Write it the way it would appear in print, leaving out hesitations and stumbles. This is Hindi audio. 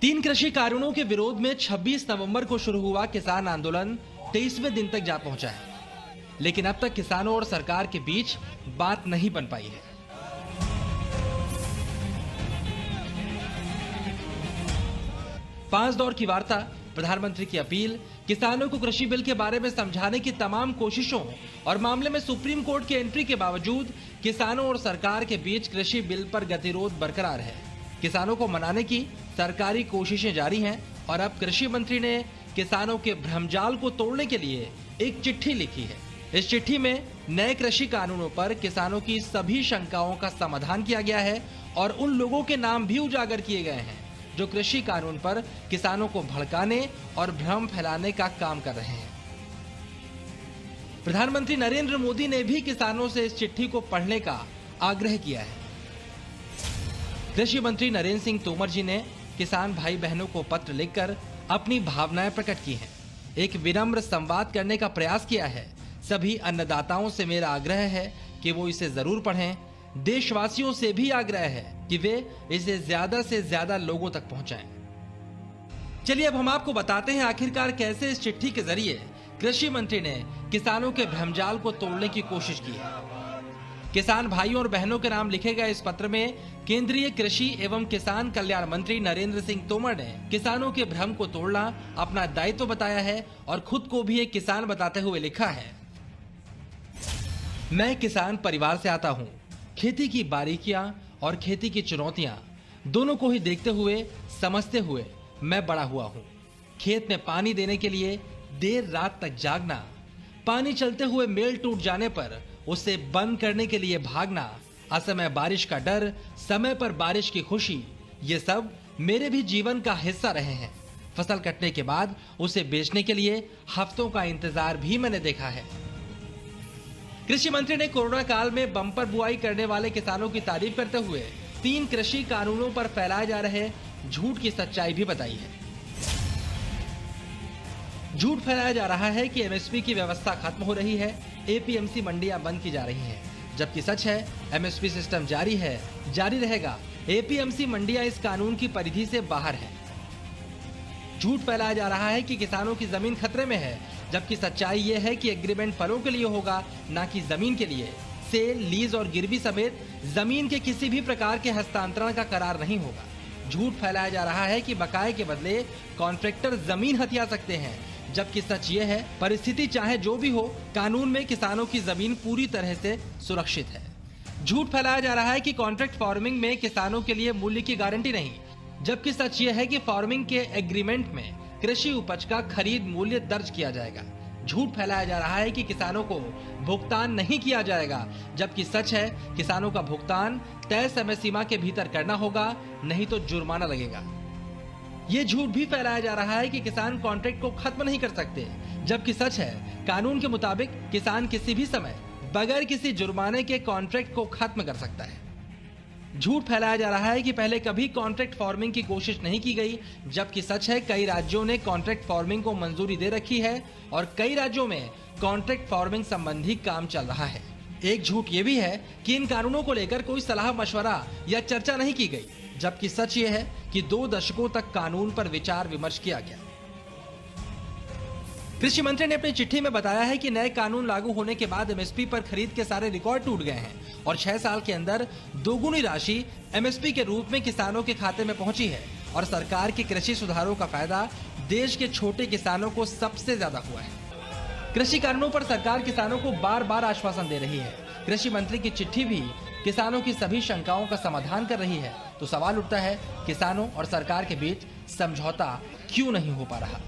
तीन कृषि कानूनों के विरोध में 26 नवंबर को शुरू हुआ किसान आंदोलन 23वें दिन तक जा पहुंचा है, लेकिन अब तक किसानों और सरकार के बीच बात नहीं बन पाई है। पांच दौर की वार्ता, प्रधानमंत्री की अपील, किसानों को कृषि बिल के बारे में समझाने की तमाम कोशिशों और मामले में सुप्रीम कोर्ट की एंट्री के बावजूद किसानों और सरकार के बीच कृषि बिल पर गतिरोध बरकरार है। किसानों को मनाने की सरकारी कोशिशें जारी हैं और अब कृषि मंत्री ने किसानों के भ्रमजाल को तोड़ने के लिए एक चिट्ठी लिखी है। इस चिट्ठी में नए कृषि कानूनों पर किसानों की सभी शंकाओं का समाधान किया गया है और उन लोगों के नाम भी उजागर किए गए हैं जो कृषि कानून पर किसानों को भड़काने और भ्रम फैलाने का काम कर रहे हैं। प्रधानमंत्री नरेंद्र मोदी ने भी किसानों से इस चिट्ठी को पढ़ने का आग्रह किया है। कृषि मंत्री नरेंद्र सिंह तोमर जी ने किसान भाई बहनों को पत्र लिखकर अपनी भावनाएं प्रकट की हैं। एक विनम्र संवाद करने का प्रयास किया है। सभी अन्नदाताओं से मेरा आग्रह है कि वो इसे जरूर पढ़ें। देशवासियों से भी आग्रह है कि वे इसे ज्यादा से ज्यादा लोगों तक पहुंचाएं। चलिए अब हम आपको बताते हैं आखिरकार कैसे इस चिट्ठी के जरिए कृषि मंत्री ने किसानों के भ्रमजाल को तोड़ने की कोशिश की है। किसान भाइयों और बहनों के नाम लिखे गए इस पत्र में केंद्रीय कृषि एवं किसान कल्याण मंत्री नरेंद्र सिंह तोमर ने किसानों के भ्रम को तोड़ना अपना दायित्व बताया है और खुद को भी एक किसान बताते हुए लिखा है, मैं किसान परिवार से आता हूँ। खेती की बारीकियां और खेती की चुनौतियां दोनों को ही देखते हुए समझते हुए मैं बड़ा हुआ हूं। खेत में पानी देने के लिए देर रात तक जागना, पानी चलते हुए मेल टूट जाने पर उसे बंद करने के लिए भागना, असमय बारिश का डर, समय पर बारिश की खुशी, ये सब मेरे भी जीवन का हिस्सा रहे हैं। फसल कटने के बाद उसे बेचने के लिए हफ्तों का इंतजार भी मैंने देखा है। कृषि मंत्री ने कोरोना काल में बम्पर बुआई करने वाले किसानों की तारीफ करते हुए तीन कृषि कानूनों पर फैलाए जा रहे झूठ की सच्चाई भी बताई है। झूठ फैलाया जा रहा है कि एमएसपी की व्यवस्था खत्म हो रही है, एपीएमसी मंडियां बंद की जा रही हैं, जबकि सच है एमएसपी सिस्टम जारी है, जारी रहेगा। एपीएमसी मंडियां इस कानून की परिधि से बाहर है। झूठ फैलाया जा रहा है कि किसानों की जमीन खतरे में है, जबकि सच्चाई यह है कि एग्रीमेंट फलों के लिए होगा, ना कि जमीन के लिए। सेल, लीज और गिरवी समेत जमीन के किसी भी प्रकार के हस्तांतरण का करार नहीं होगा। झूठ फैलाया जा रहा है कि बकाये के बदले कॉन्ट्रैक्टर जमीन हथिया सकते हैं, जबकि सच ये है परिस्थिति चाहे जो भी हो, कानून में किसानों की जमीन पूरी तरह से सुरक्षित है। झूठ फैलाया जा रहा है कि कॉन्ट्रैक्ट फार्मिंग में किसानों के लिए मूल्य की गारंटी नहीं, जबकि सच ये है कि फार्मिंग के एग्रीमेंट में कृषि उपज का खरीद मूल्य दर्ज किया जाएगा। झूठ फैलाया जा रहा है कि किसानों को भुगतान नहीं किया जाएगा, जबकि सच है किसानों का भुगतान तय समय सीमा के भीतर करना होगा, नहीं तो जुर्माना लगेगा। ये झूठ भी फैलाया जा रहा है कि किसान कॉन्ट्रैक्ट को खत्म नहीं कर सकते, जबकि सच है कानून के मुताबिक किसान किसी भी समय बगैर किसी जुर्माने के कॉन्ट्रैक्ट को खत्म कर सकता है। झूठ फैलाया जा रहा है कि पहले कभी कॉन्ट्रैक्ट फार्मिंग की कोशिश नहीं की गई, जबकि सच है कई राज्यों ने कॉन्ट्रैक्ट फार्मिंग को मंजूरी दे रखी है और कई राज्यों में कॉन्ट्रैक्ट फार्मिंग संबंधी काम चल रहा है। एक झूठ ये भी है कि इन कानूनों को लेकर कोई सलाह मशवरा या चर्चा नहीं की गई, जबकि सच ये है कि 2 दशकों तक कानून पर विचार विमर्श किया गया। कृषि मंत्री ने अपनी चिट्ठी में बताया है कि नए कानून लागू होने के बाद एमएसपी पर खरीद के सारे रिकॉर्ड टूट गए हैं और 6 साल के अंदर दोगुनी राशि एमएसपी के रूप में किसानों के खाते में पहुंची है और सरकार के कृषि सुधारों का फायदा देश के छोटे किसानों को सबसे ज्यादा हुआ है। कृषि कानूनों पर सरकार किसानों को बार बार आश्वासन दे रही है। कृषि मंत्री की चिट्ठी भी किसानों की सभी शंकाओं का समाधान कर रही है, तो सवाल उठता है किसानों और सरकार के बीच समझौता क्यों नहीं हो पा रहा।